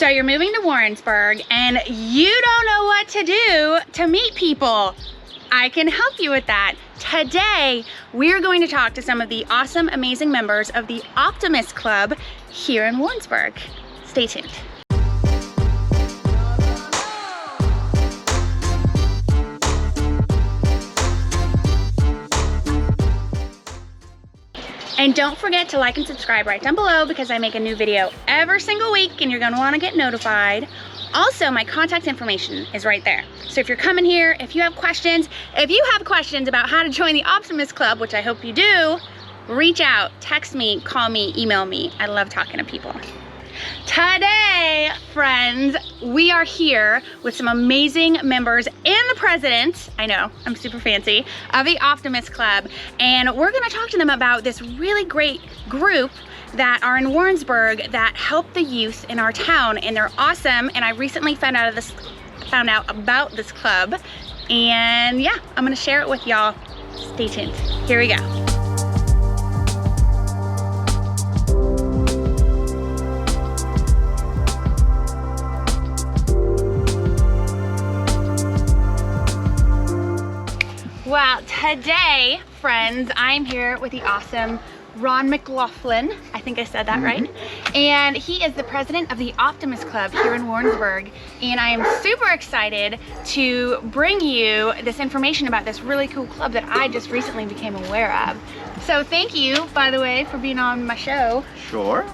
So you're moving to Warrensburg and you don't know what to do to meet people. I can help you with that. Today, we're going to talk to some of the awesome, amazing members of the Optimist Club here in Warrensburg. Stay tuned. And don't forget to like and subscribe right down below because I make a new video every single week and you're gonna wanna get notified. Also, my contact information is right there. So if you're coming here, if you have questions about how to join the Optimist Club, which I hope you do, reach out, text me, call me, email me. I love talking to people. Today, friends, we are here with some amazing members and the president, I know, I'm super fancy, of the Optimist Club. And we're gonna talk to them about this really great group that are in Warrensburg that help the youth in our town, and they're awesome. And I recently found out about this club, and yeah, I'm gonna share it with y'all. Stay tuned. Here we go. Well, today, friends, I'm here with the awesome Rod Mclaugh. I think I said that right. And he is the president of the Optimist Club here in Warrensburg. And I am super excited to bring you this information about this really cool club that I just recently became aware of. So thank you, by the way, for being on my show. Sure.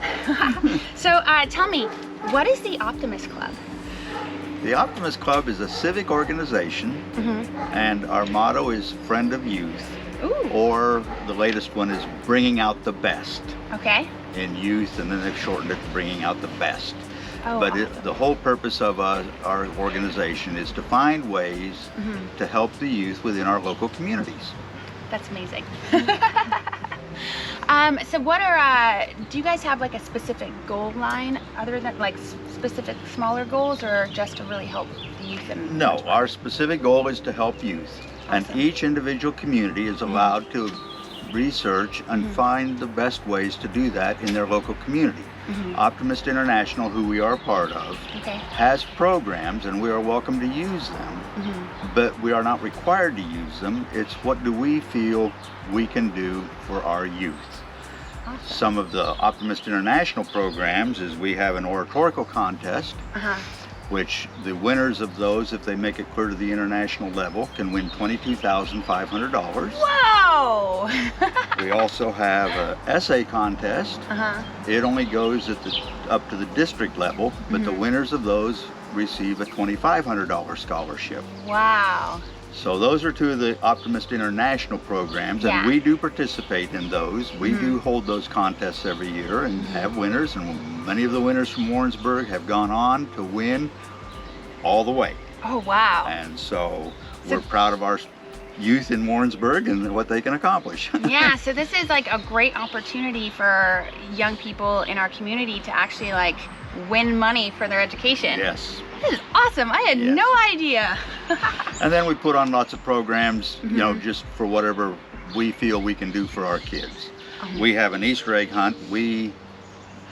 So tell me, what is the Optimist Club? The Optimist Club is a civic organization, and our motto is Friend of Youth. Ooh. Or the latest one is Bringing Out the Best. Okay. In youth, and then they've shortened it to Bringing Out the Best. Oh, but awesome. the whole purpose of our organization is to find ways to help the youth within our local communities. That's amazing. So what are, do you guys have like a specific goal line other than like specific smaller goals, or just to really help the youth? No, our specific goal is to help youth. Awesome. And each individual community is allowed to research and find the best ways to do that in their local community. Optimist International, who we are a part of, has programs, and we are welcome to use them, but we are not required to use them. It's what do we feel we can do for our youth. Awesome. Some of the Optimist International programs is we have an oratorical contest, which the winners of those, if they make it clear to the international level, can win $22,500. Whoa! We also have an essay contest. It only goes up to the district level, but the winners of those receive a $2,500 scholarship. Wow. So those are two of the Optimist International programs, and we do participate in those. We do hold those contests every year and have winners, and many of the winners from Warrensburg have gone on to win all the way. Oh, wow. And so we're proud of our youth in Warrensburg and what they can accomplish. Yeah, so this is like a great opportunity for young people in our community to actually like win money for their education. Yes. This is awesome. I had no idea. And then we put on lots of programs, you know, just for whatever we feel we can do for our kids. We have an Easter egg hunt. We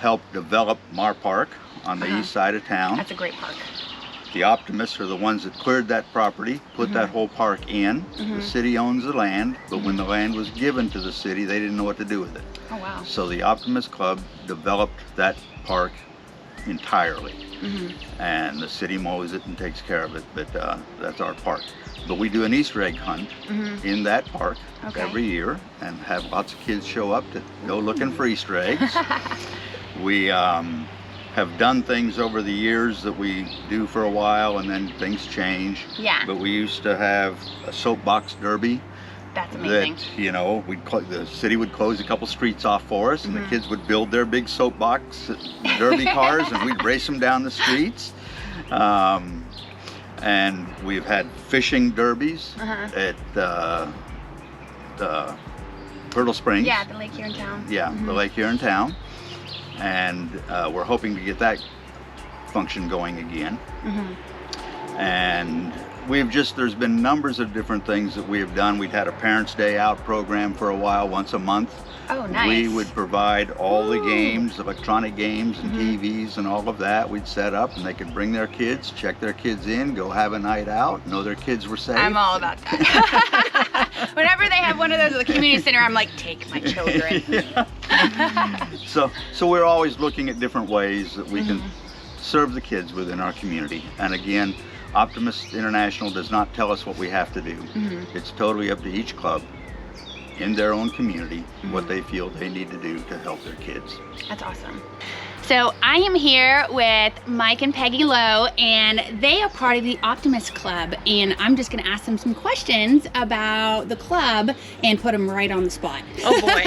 help develop Mar Park on the east side of town. That's a great park. The Optimists are the ones that cleared that property, put that whole park in. The city owns the land, but when the land was given to the city, they didn't know what to do with it. Oh, wow. So the Optimist Club developed that park entirely. And the city mows it and takes care of it, but that's our park. But we do an Easter egg hunt in that park every year, and have lots of kids show up to go looking for Easter eggs. We have done things over the years that we do for a while, and then things change. Yeah. But we used to have a soapbox derby. That's amazing. That, you know, the city would close a couple streets off for us, and the kids would build their big soapbox derby cars, and we'd race them down the streets. And we've had fishing derbies at the Turtle Springs. Yeah, the lake here in town. Yeah, the lake here in town. And we're hoping to get that function going again. And there's been numbers of different things that we have done. We'd had a Parents' Day Out program for a while, once a month. Oh, nice. We would provide all the games, electronic games and TVs and all of that. We'd set up and they could bring their kids, check their kids in, go have a night out, know their kids were safe. I'm all about that. Whenever they have one of those at the community center, I'm like, take my children. So we're always looking at different ways that we can serve the kids within our community. And again, Optimist International does not tell us what we have to do. It's totally up to each club in their own community what they feel they need to do to help their kids. That's awesome. So I am here with Mike and Peggy Lowe, and they are part of the Optimist Club, and I'm just going to ask them some questions about the club and put them right on the spot. Oh boy.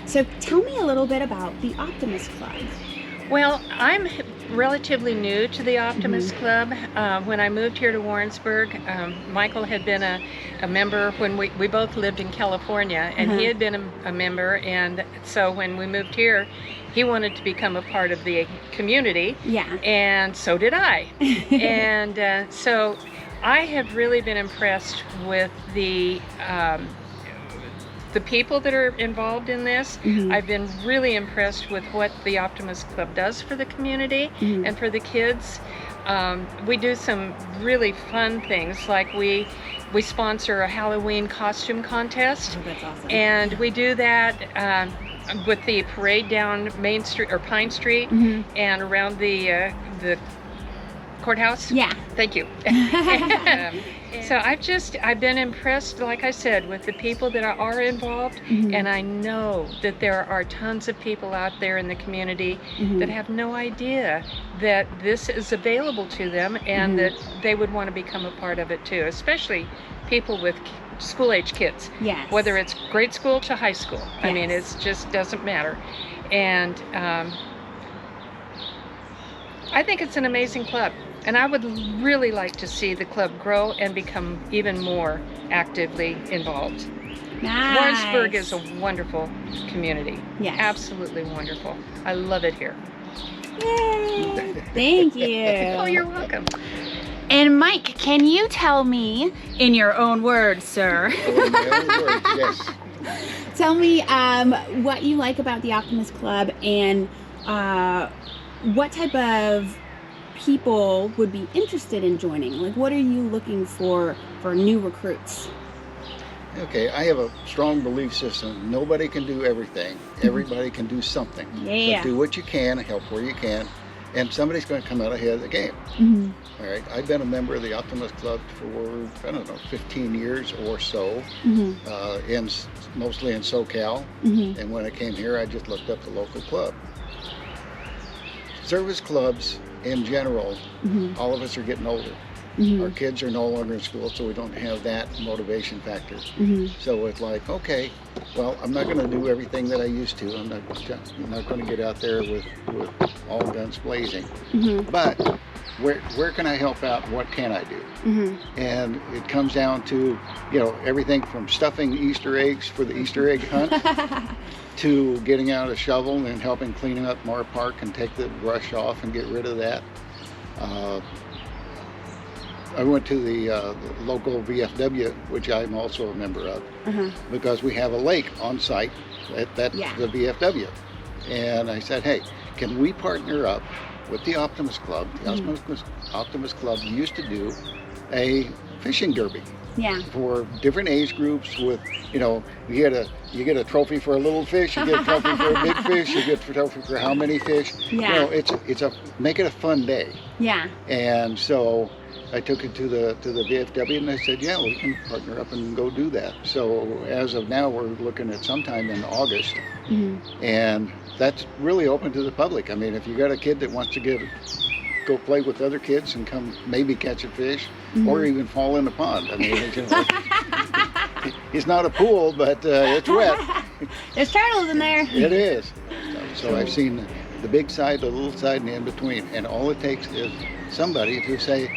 So tell me a little bit about the Optimist Club. Well, I'm relatively new to the Optimist Club. When I moved here to Warrensburg, Michael had been a member when we both lived in California, and he had been a member, and so when we moved here, he wanted to become a part of the community. Yeah. And so did I. And so I have really been impressed with the people that are involved in this. I've been really impressed with what the Optimist Club does for the community and for the kids. We do some really fun things, like we sponsor a Halloween costume contest. Oh, that's awesome. And we do that with the parade down Main Street or Pine Street and around the courthouse. Yeah. Thank you. So I've been impressed, like I said, with the people that are involved, and I know that there are tons of people out there in the community that have no idea that this is available to them and that they would want to become a part of it too, especially people with school-age kids. Yes. Whether it's grade school to high school. Yes. I mean, it just doesn't matter. And I think it's an amazing club. And I would really like to see the club grow and become even more actively involved. Nice. Warrensburg is a wonderful community. Yes. Absolutely wonderful. I love it here. Yay. Thank you. Oh, you're welcome. And Mike, can you tell me, in your own words, sir, In my own words, yes. tell me what you like about the Optimist Club and what type of people would be interested in joining? Like, what are you looking for new recruits? Okay, I have a strong belief system. Nobody can do everything. Everybody can do something. Yeah. But do what you can, help where you can, and somebody's going to come out ahead of the game. All right, I've been a member of the Optimist Club for, I don't know, 15 years or so, mostly in SoCal. And when I came here, I just looked up the local club. Service clubs in general, all of us are getting older. Our kids are no longer in school, so we don't have that motivation factor. So it's like, okay, well, I'm not going to do everything that I used to. I'm not going to get out there with all guns blazing. But where can I help out? What can I do? And it comes down to, everything from stuffing Easter eggs for the Easter egg hunt to getting out a shovel and helping clean up Moore Park and take the brush off and get rid of that. I went to the local VFW, which I'm also a member of, because we have a lake on site at the VFW. And I said, hey, can we partner up with the Optimist Club? The Optimist Club used to do a fishing derby. For different age groups with, you get a trophy for a little fish, you get a trophy for a big fish, you get a trophy for how many fish. Make it a fun day. And so I took it to the VFW and they said, yeah, we can partner up and go do that. So as of now, we're looking at sometime in August. And that's really open to the public. I mean, if you got a kid that wants to go play with other kids and come maybe catch a fish or even fall in a pond. I mean, it's not a pool, but it's wet. There's turtles in there. It is. So I've seen the big side, the little side, and the in between. And all it takes is somebody to say,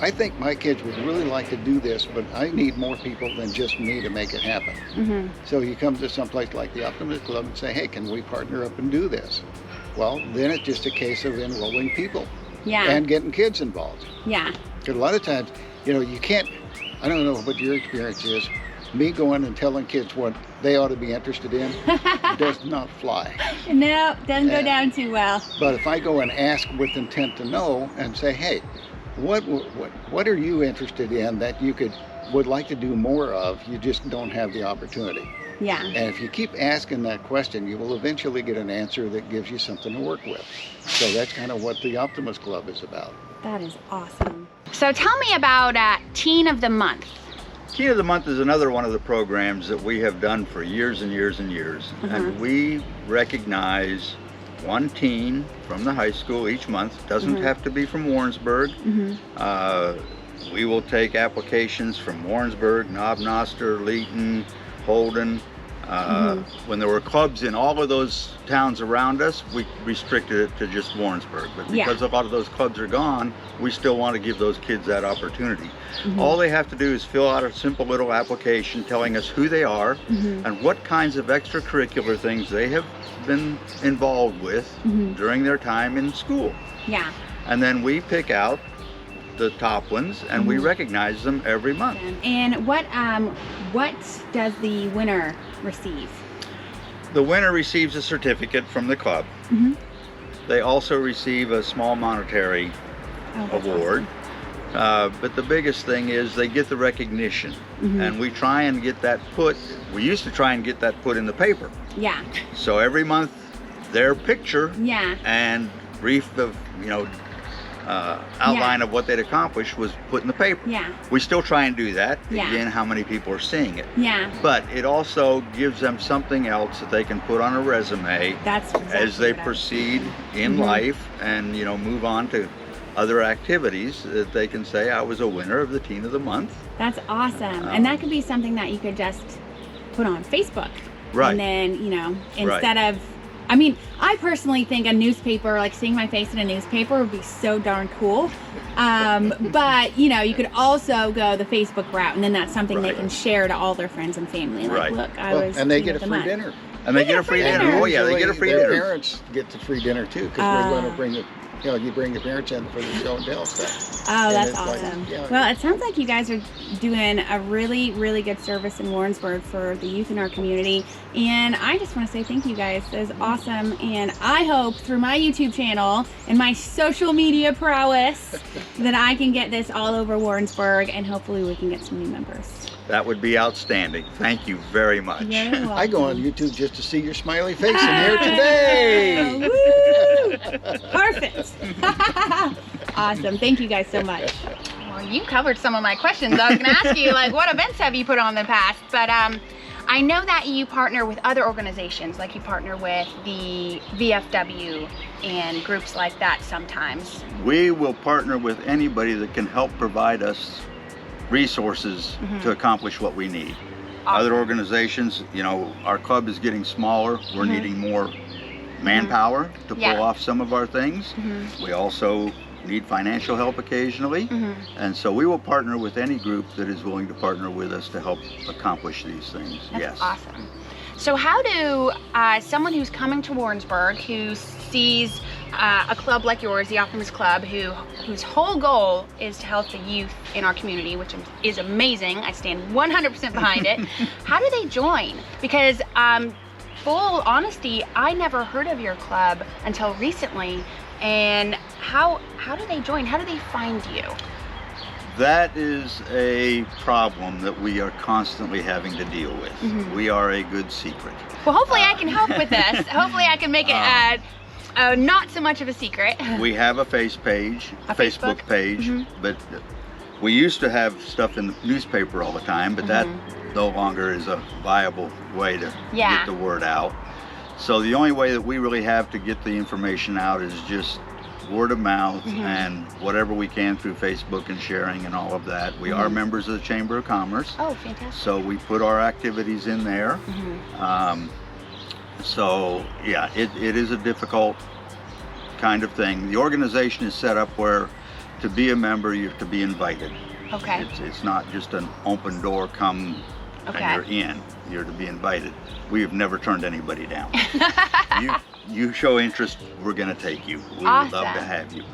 I think my kids would really like to do this, but I need more people than just me to make it happen. So you come to someplace like the Optimist Club and say, hey, can we partner up and do this? Well, then it's just a case of enrolling people. and getting kids involved. Yeah. Because a lot of times, you know, you can't, I don't know what your experience is, me going and telling kids what they ought to be interested in does not fly. No, doesn't go down too well. But if I go and ask with intent to know and say, hey, what are you interested in that you would like to do more of, you just don't have the opportunity. Yeah. And if you keep asking that question, you will eventually get an answer that gives you something to work with. So that's kind of what the Optimist Club is about. That is awesome. So tell me about Teen of the Month. Teen of the Month is another one of the programs that we have done for years and years and years. And we recognize one teen from the high school each month. Doesn't have to be from Warrensburg. We will take applications from Warrensburg, Knob Noster, Leeton, Holden. When there were clubs in all of those towns around us, we restricted it to just Warrensburg. But because a lot of those clubs are gone, we still want to give those kids that opportunity. All they have to do is fill out a simple little application telling us who they are and what kinds of extracurricular things they have been involved with during their time in school. Yeah. And then we pick out the top ones and we recognize them every month. And what does the winner receive? The winner receives a certificate from the club. They also receive a small monetary award. Awesome. But the biggest thing is they get the recognition. And we try and get that we used to try and get that put in the paper. Yeah. So every month their picture and brief of, outline of what they'd accomplished was put in the paper. Yeah. We still try and do that. Again, how many people are seeing it. Yeah. But it also gives them something else that they can put on a resume as they proceed in life and, move on to other activities that they can say, I was a winner of the Teen of the Month. That's awesome. And that could be something that you could just put on Facebook. Right. And then, instead of, I mean, I personally think a newspaper, like seeing my face in a newspaper would be so darn cool. But, you could also go the Facebook route, and then that's something they can share to all their friends and family. Like, look, I was and they Teen get of a the free Month. dinner. And they get a free dinner. Oh yeah, they get a free dinner. Their parents get the free dinner too, because we're going to bring you bring your parents in for the show and tell stuff. Oh, that's awesome. Well, it sounds like you guys are doing a really, really good service in Warrensburg for the youth in our community. And I just want to say thank you guys. That is awesome. And I hope through my YouTube channel and my social media prowess that I can get this all over Warrensburg, and hopefully we can get some new members. That would be outstanding. Thank you very much. You're welcome. I go on YouTube just to see your smiley face in here today. Woo! Perfect. Awesome. Thank you guys so much. Well, you covered some of my questions. I was going to ask you, what events have you put on in the past? But I know that you partner with other organizations, like you partner with the VFW and groups like that sometimes. We will partner with anybody that can help provide us resources to accomplish what we need. Other organizations, our club is getting smaller. We're needing more manpower to pull off some of our things. We also need financial help occasionally. And so we will partner with any group that is willing to partner with us to help accomplish these things. That's awesome. So how do someone who's coming to Warrensburg, who sees a club like yours, the Optimist Club, whose whole goal is to help the youth in our community, which is amazing, I stand 100% behind it, how do they join? Because full honesty, I never heard of your club until recently. And how do they join? How do they find you? That is a problem that we are constantly having to deal with. We are a good secret. Well, hopefully I can help with this. Hopefully I can make it not so much of a secret. We have a Facebook page, but we used to have stuff in the newspaper all the time, but that no longer is a viable way to get the word out. So the only way that we really have to get the information out is just word of mouth and whatever we can through Facebook and sharing and all of that. We are members of the Chamber of Commerce. Oh, fantastic. So we put our activities in there. So yeah, it is a difficult kind of thing. The organization is set up where to be a member you have to be invited. Okay. It's not just an open door, come and you're in. You're to be invited. We have never turned anybody down. you show interest, we're going to take you. We Awesome. would love to have you.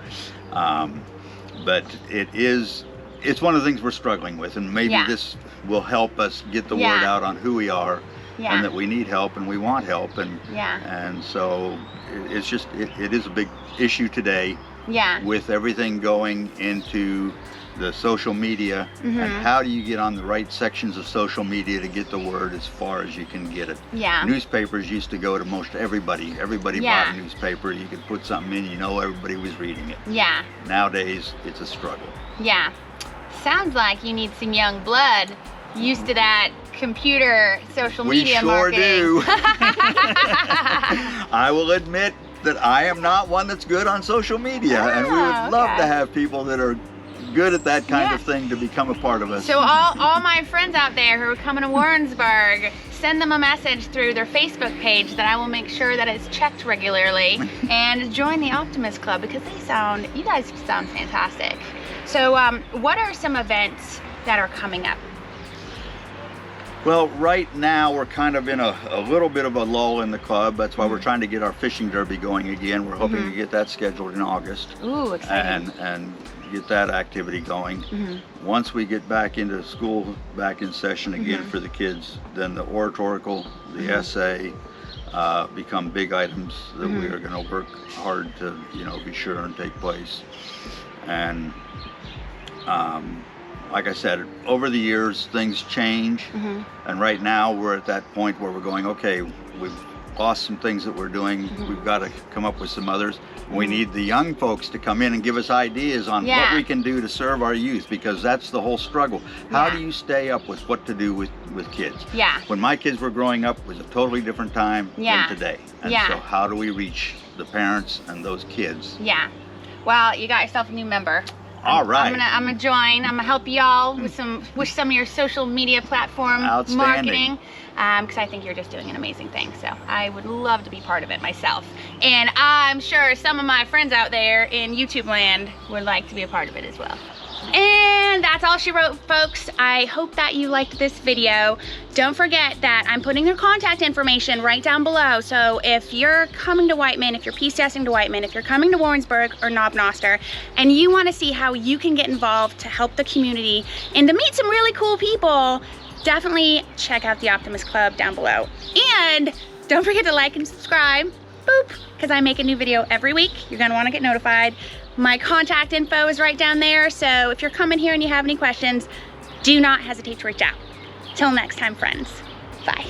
But it's one of the things we're struggling with, and maybe this will help us get the word out on who we are, and that we need help and we want help, and so it's just it is a big issue today. With everything going into the social media, and how do you get on the right sections of social media to get the word as far as you can get it. Newspapers used to go to most everybody. Everybody bought a newspaper. You could put something in, you know, everybody was reading it. Nowadays, it's a struggle. Sounds like you need some young blood used to that computer social media marketing. We sure do. I will admit that I am not one that's good on social media, and we would love to have people that are good at that kind of thing to become a part of us. So all my friends out there who are coming to Warrensburg, send them a message through their Facebook page that I will make sure that it's checked regularly, and join the Optimist Club, because you guys sound fantastic. So what are some events that are coming up? Well, right now we're kind of in a little bit of a lull in the club. That's why we're trying to get our fishing derby going again. We're hoping to get that scheduled in August. Ooh, exciting. And get that activity going. Once we get back into school, back in session again for the kids, then the oratorical, the essay become big items that we are going to work hard to, you know, be sure and take place. And like I said, over the years things change, and right now we're at that point where we're going, okay, we've lost some things that we're doing, we've got to come up with some others. We need the young folks to come in and give us ideas on what we can do to serve our youth, because that's the whole struggle. How do you stay up with what to do with kids? When my kids were growing up, it was a totally different time than today. And so how do we reach the parents and those kids? Well, you got yourself a new member. All right. I'm gonna join. I'm gonna help y'all with some of your social media platform marketing, because I think you're just doing an amazing thing. So I would love to be part of it myself, and I'm sure some of my friends out there in YouTube land would like to be a part of it as well. And that's all she wrote, folks. I hope that you liked this video. Don't forget that I'm putting their contact information right down below. So if you're coming to Whiteman, if you're peace testing to Whiteman, if you're coming to Warrensburg or Knob Noster, and you want to see how you can get involved to help the community and to meet some really cool people, definitely check out the Optimist Club down below. And don't forget to like and subscribe, boop, because I make a new video every week. You're gonna want to get notified. My contact info is right down there, so if you're coming here and you have any questions, do not hesitate to reach out. Till next time, friends. Bye.